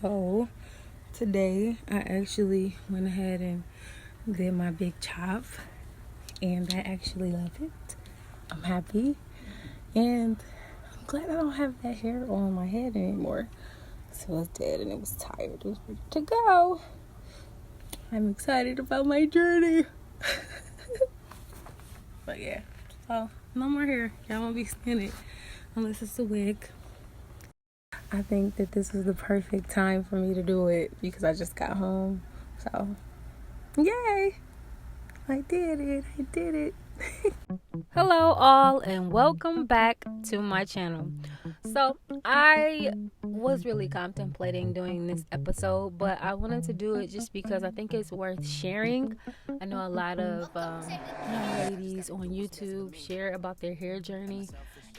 So today I actually went ahead and did my big chop, and I actually love it. I'm happy, and I'm glad I don't have that hair on my head anymore. So it was dead and it was tired. It was ready to go. I'm excited about my journey. But yeah, so no more hair. Y'all won't be seeing it unless it's a wig. I think that this was the perfect time for me to do it because I just got home. So, yay! I did it. I did it. Hello all and welcome back to my channel. So I was really contemplating doing this episode, but I wanted to do it just because I think it's worth sharing. I know a lot of young ladies on YouTube share about their hair journey,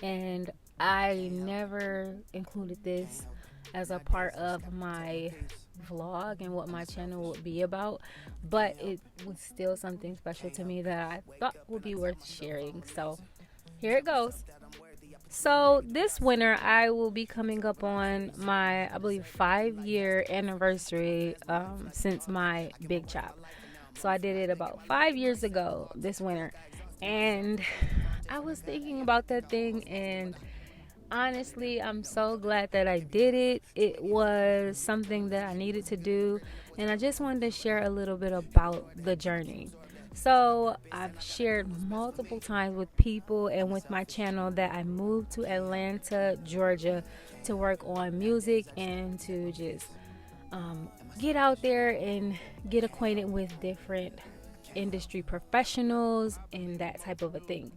and I never included this as a part of my vlog and what my channel would be about, but it was still something special to me that I thought would be worth sharing. So here it goes. So this winter I will be coming up on my, I believe, 5-year anniversary since my big chop. So I did it about 5 years ago this winter, and I was thinking about that thing, and honestly, I'm so glad that I did it. It was something that I needed to do, and I just wanted to share a little bit about the journey. So, I've shared multiple times with people and with my channel that I moved to Atlanta, Georgia to work on music and to just get out there and get acquainted with different industry professionals and that type of a thing.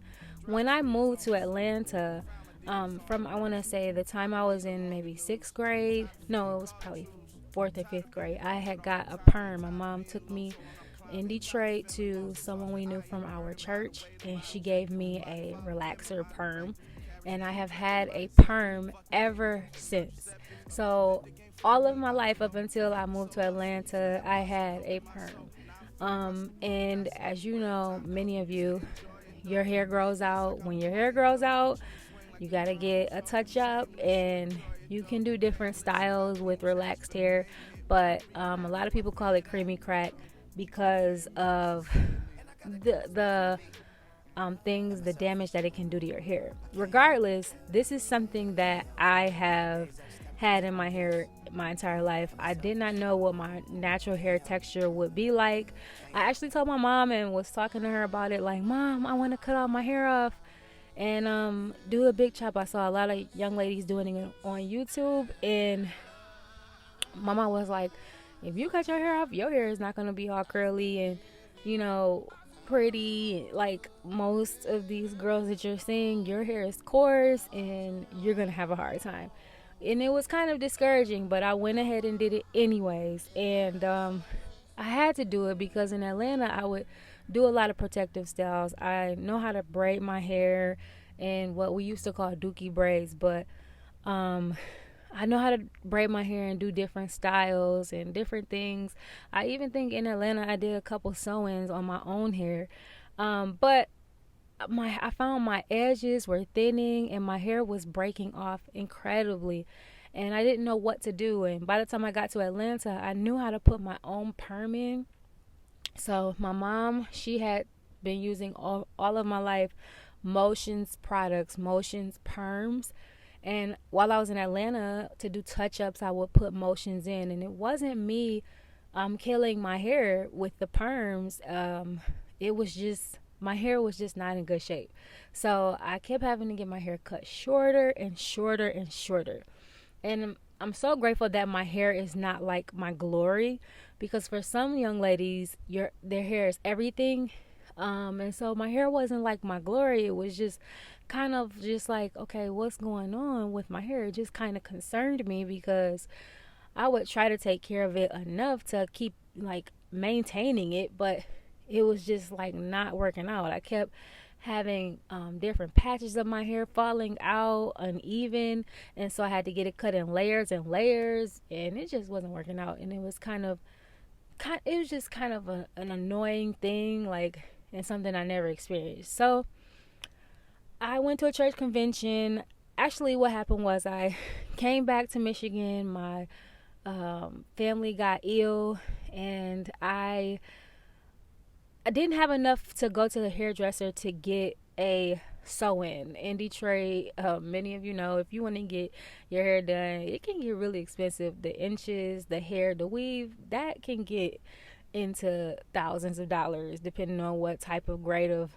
When I moved to Atlanta, from I want to say the time I was in maybe sixth grade, no, it was probably fourth or fifth grade, I had got a perm. My mom took me in Detroit to someone we knew from our church, and she gave me a relaxer perm, and I have had a perm ever since. So all of my life up until I moved to Atlanta, I had a perm. And as you know, many of you, your hair grows out. When your hair grows out, you got to get a touch up, and you can do different styles with relaxed hair. But a lot of people call it creamy crack because of the things, the damage that it can do to your hair. Regardless, this is something that I have had in my hair my entire life. I did not know what my natural hair texture would be like. I actually told my mom and was talking to her about it, like, Mom, I want to cut all my hair off and do a big chop. I saw a lot of young ladies doing it on YouTube, and my mom was like, if you cut your hair off, your hair is not going to be all curly and, you know, pretty like most of these girls that you're seeing. Your hair is coarse and you're going to have a hard time. And it was kind of discouraging, but I went ahead and did it anyways. And I had to do it because in Atlanta I would do a lot of protective styles. I know how to braid my hair and what we used to call dookie braids, but um I know how to braid my hair and do different styles and different things. I even think in Atlanta I did a couple sew-ins on my own hair. But I found my edges were thinning and my hair was breaking off incredibly, and I didn't know what to do. And by the time I got to Atlanta, I knew how to put my own perm in. So my mom, she had been using all of my life Motions products, Motions perms. And while I was in Atlanta to do touch-ups, I would put Motions in, and it wasn't me killing my hair with the perms. It was just my hair was just not in good shape. So I kept having to get my hair cut shorter and shorter and shorter. And I'm so grateful that my hair is not like my glory, because for some young ladies, their hair is everything. And so my hair wasn't like my glory. It was just kind of just like, okay, what's going on with my hair? It just kind of concerned me because I would try to take care of it enough to keep like maintaining it, but it was just like not working out. I kept having different patches of my hair falling out uneven, and so I had to get it cut in layers and layers, and it just wasn't working out. And it was it was just kind of an annoying thing, like, and something I never experienced. So I went to a church convention. Actually, what happened was I came back to Michigan. My family got ill, and I didn't have enough to go to the hairdresser to get a sew-in in Detroit. Many of you know, if you want to get your hair done, it can get really expensive. The inches, the hair, the weave, that can get into thousands of dollars depending on what type of grade of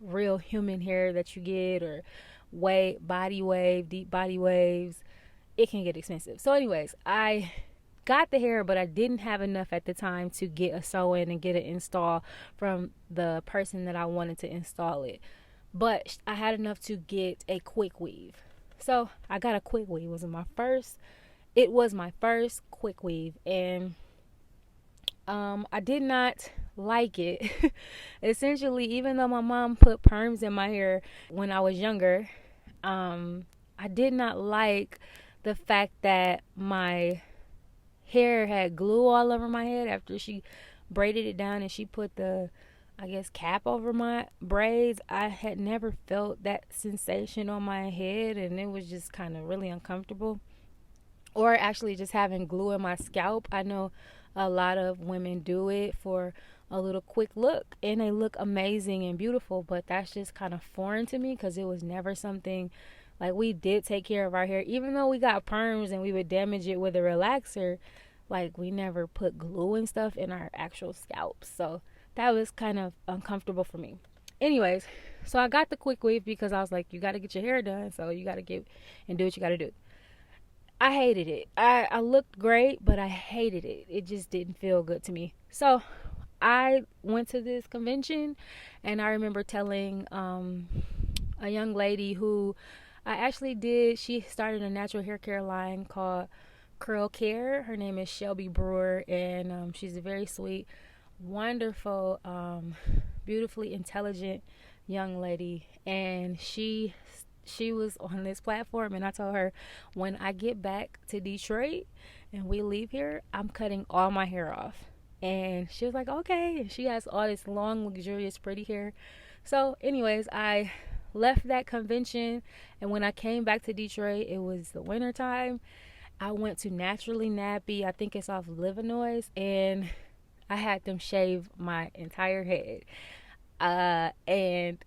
real human hair that you get, or body wave, deep body waves. It can get expensive. So anyways, I got the hair, but I didn't have enough at the time to get a sew-in and get it installed from the person that I wanted to install it. But I had enough to get a quick weave. So I got a quick weave. It was my first quick weave, and I did not like it. Essentially, even though my mom put perms in my hair when I was younger, I did not like the fact that my hair had glue all over my head after she braided it down and she put the, I guess, cap over my braids. I had never felt that sensation on my head, and it was just kind of really uncomfortable. Or actually just having glue in my scalp. I know a lot of women do it for a little quick look, and they look amazing and beautiful, but that's just kind of foreign to me because it was never something. Like, we did take care of our hair, even though we got perms and we would damage it with a relaxer. Like, we never put glue and stuff in our actual scalps, so that was kind of uncomfortable for me. Anyways, so I got the quick weave because I was like, you got to get your hair done, so you got to get and do what you got to do. I hated it. I looked great, but I hated it. It just didn't feel good to me. So I went to this convention, and I remember telling a young lady who I actually did. She started a natural hair care line called Curl Care. Her name is Shelby Brewer, and she's a very sweet, wonderful, beautifully intelligent young lady. And she was on this platform, and I told her, when I get back to Detroit and we leave here, I'm cutting all my hair off. And she was like, okay. And she has all this long, luxurious, pretty hair. So anyways, I left that convention, and when I came back to Detroit, it was the winter time. I went to Naturally Nappy, I think it's off Livernois, and I had them shave my entire head. And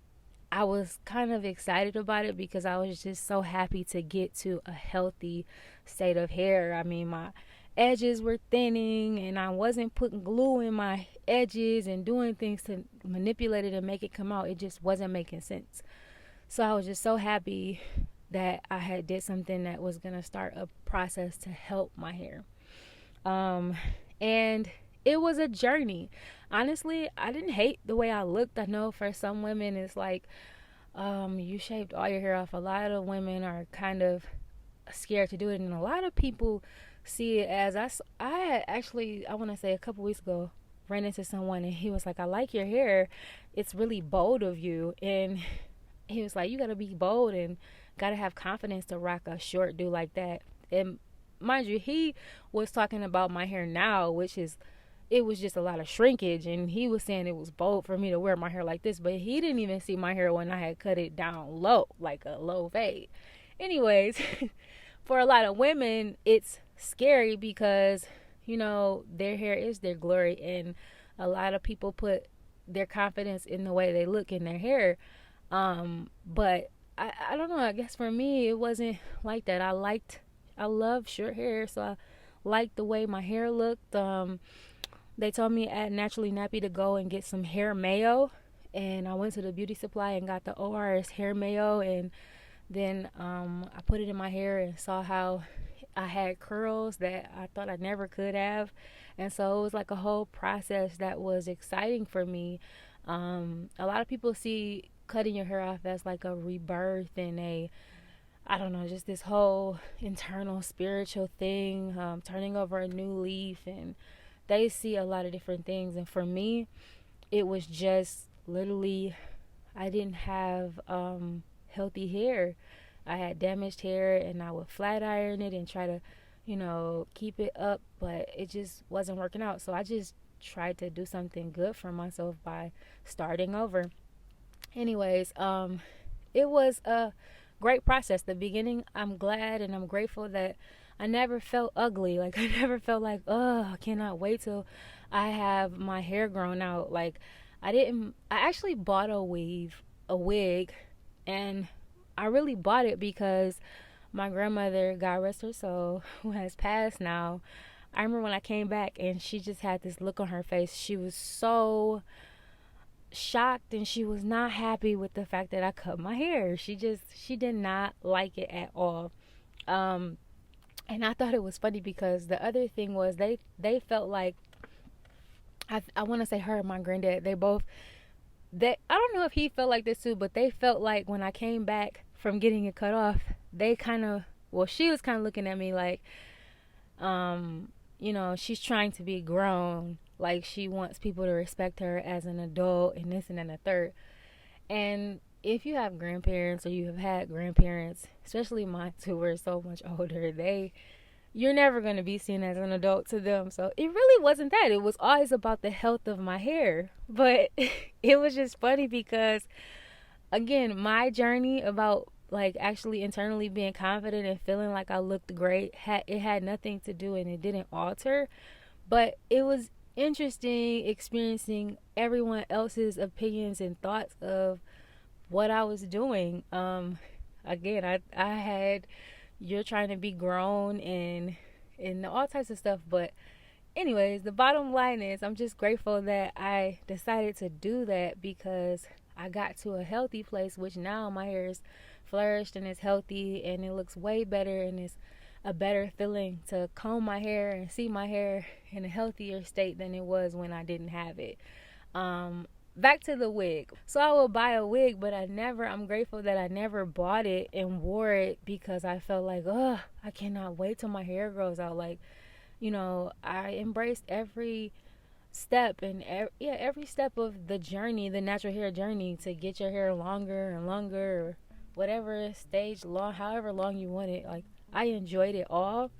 I was kind of excited about it because I was just so happy to get to a healthy state of hair. I mean, my edges were thinning, and I wasn't putting glue in my edges and doing things to manipulate it and make it come out. It just wasn't making sense. So I was just so happy that I had did something that was going to start a process to help my hair. And it was a journey. Honestly, I didn't hate the way I looked. I know for some women it's like, you shaved all your hair off. A lot of women are kind of scared to do it, and a lot of people see it as I had actually, I want to say a couple weeks ago, ran into someone, and he was like, I like your hair. It's really bold of you. And he was like, you got to be bold and got to have confidence to rock a short do like that. And mind you, he was talking about my hair now, which is, it was just a lot of shrinkage, and he was saying it was bold for me to wear my hair like this, but he didn't even see my hair when I had cut it down low, like a low fade. Anyways, for a lot of women, it's scary because, you know, their hair is their glory, and a lot of people put their confidence in the way they look in their hair. But I don't know, I guess for me, it wasn't like that. I love short hair, so I liked the way my hair looked. They told me at Naturally Nappy to go and get some hair mayo, and I went to the beauty supply and got the ORS hair mayo, and then I put it in my hair and saw how I had curls that I thought I never could have. And so it was like a whole process that was exciting for me. A lot of people see cutting your hair off as like a rebirth and I don't know, just this whole internal spiritual thing, turning over a new leaf, and they see a lot of different things. And for me, it was just literally, I didn't have healthy hair. I had damaged hair, and I would flat iron it and try to, you know, keep it up, but it just wasn't working out. So I just tried to do something good for myself by starting over. Anyways, it was a great process. The beginning, I'm glad and I'm grateful that I never felt ugly. Like, I never felt like, oh, I cannot wait till I have my hair grown out. Like, I actually bought a wig, and I really bought it because my grandmother, God rest her soul, who has passed now, I remember when I came back and she just had this look on her face. She was so shocked and she was not happy with the fact that I cut my hair. She did not like it at all. Um and I thought it was funny because the other thing was they felt like I want to say her and my granddad, they both, they, I don't know if he felt like this too, but they felt like when I came back from getting it cut off, they kind of, well, she was kind of looking at me like, she's trying to be grown, like she wants people to respect her as an adult and this and then a third. And if you have grandparents or you have had grandparents, especially mine who were so much older, you're never going to be seen as an adult to them. So it really wasn't that. It was always about the health of my hair. But it was just funny because, again, my journey about like actually internally being confident and feeling like I looked great, it had nothing to do, and it didn't alter. But it was interesting experiencing everyone else's opinions and thoughts of what I was doing. Again, I had, you're trying to be grown and all types of stuff. But anyways, the bottom line is I'm just grateful that I decided to do that because I got to a healthy place, which now my hair is flourished and it's healthy and it looks way better, and it's a better feeling to comb my hair and see my hair in a healthier state than it was when I didn't have it. Back to the wig. So I would buy a wig, but I'm grateful that I never bought it and wore it because I felt like, oh, I cannot wait till my hair grows out. Like, I embraced every step and every step of the journey, the natural hair journey, to get your hair longer and longer, or whatever stage long, however long you want it. Like, I enjoyed it all.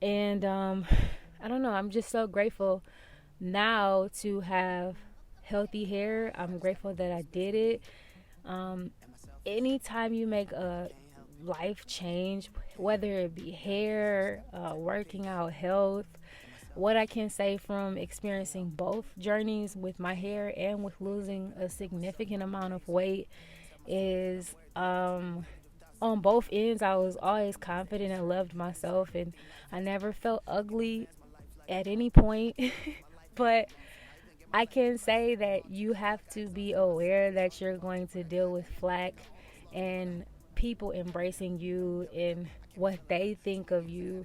And I don't know, I'm just so grateful now to have healthy hair. I'm grateful that I did it. Anytime you make a life change, whether it be hair, working out, health, what I can say from experiencing both journeys with my hair and with losing a significant amount of weight is, on both ends, I was always confident and loved myself, and I never felt ugly at any point. But I can say that you have to be aware that you're going to deal with flack and people embracing you and what they think of you.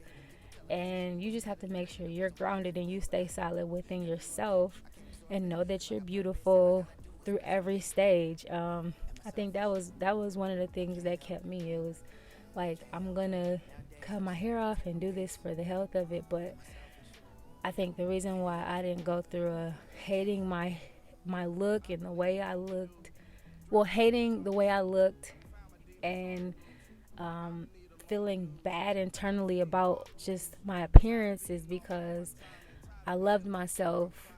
And you just have to make sure you're grounded and you stay solid within yourself and know that you're beautiful through every stage. I think that was one of the things that kept me. It was like, I'm gonna cut my hair off and do this for the health of it. But I think the reason why I didn't go through hating my look and the way I looked, well, hating the way I looked and feeling bad internally about just my appearance, is because I loved myself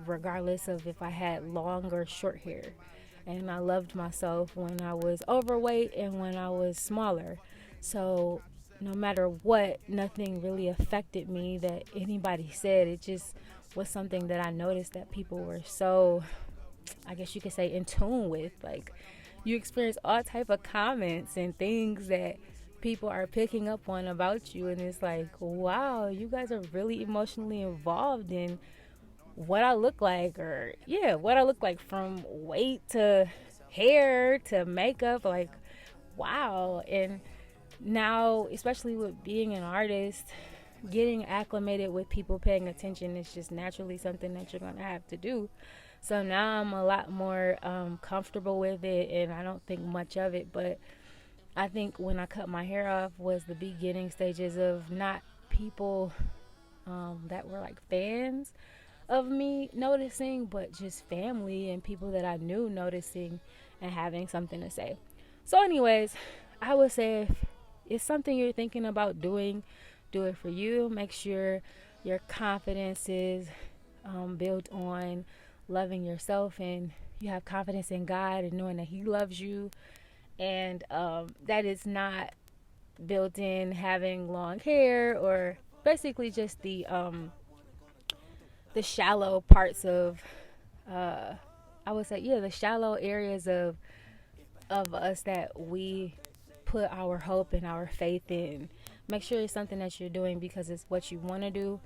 regardless of if I had long or short hair. And I loved myself when I was overweight and when I was smaller. So no matter what, nothing really affected me that anybody said. It just was something that I noticed that people were so, I guess you could say, in tune with. Like, you experience all type of comments and things that people are picking up on about you, and it's like, wow, you guys are really emotionally involved in what I look like, or what I look like, from weight to hair to makeup. Like, wow. And now, especially with being an artist, getting acclimated with people paying attention is just naturally something that you're gonna have to do. So now I'm a lot more comfortable with it, and I don't think much of it. But I think when I cut my hair off was the beginning stages of not people that were like fans of me noticing, but just family and people that I knew noticing and having something to say. So anyways, I would say if it's something you're thinking about doing, do it for you. Make sure your confidence is built on loving yourself, and you have confidence in God and knowing that He loves you, and that is not built in having long hair, or basically just the shallow parts of I would say, yeah, the shallow areas of us that we put our hope and our faith in. Make sure it's something that you're doing because it's what you want to do.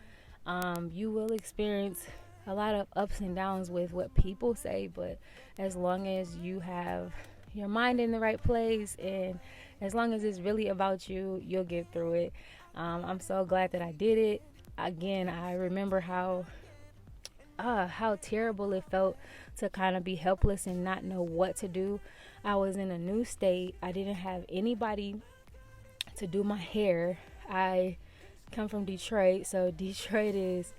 You will experience a lot of ups and downs with what people say, but as long as you have your mind in the right place, and as long as it's really about you, you'll get through it. I'm so glad that I did it. Again, I remember how terrible it felt to kind of be helpless and not know what to do. I was in a new state. I didn't have anybody to do my hair. I come from Detroit, so Detroit is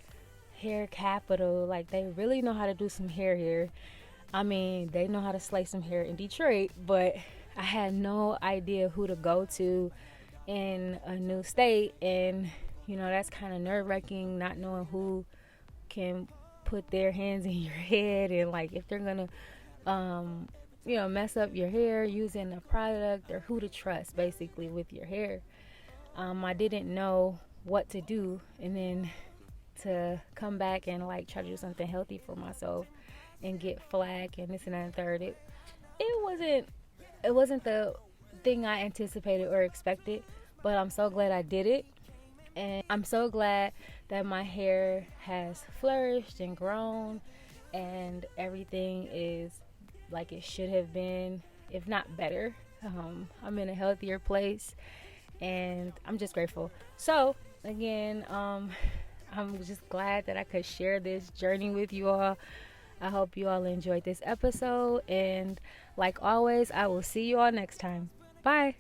hair capital. Like, they really know how to do some hair here. I mean, they know how to slay some hair in Detroit, but I had no idea who to go to in a new state. And that's kind of nerve-wracking, not knowing who can put their hands in your head, and like if they're gonna mess up your hair using a product, or who to trust basically with your hair. I didn't know what to do, and then to come back and like try to do something healthy for myself and get flack and this and that and third, it wasn't the thing I anticipated or expected, but I'm so glad I did it. And I'm so glad that my hair has flourished and grown, and everything is like it should have been, if not better. I'm in a healthier place, and I'm just grateful. So again, I'm just glad that I could share this journey with you all. I hope you all enjoyed this episode, and like always, I will see you all next time. Bye.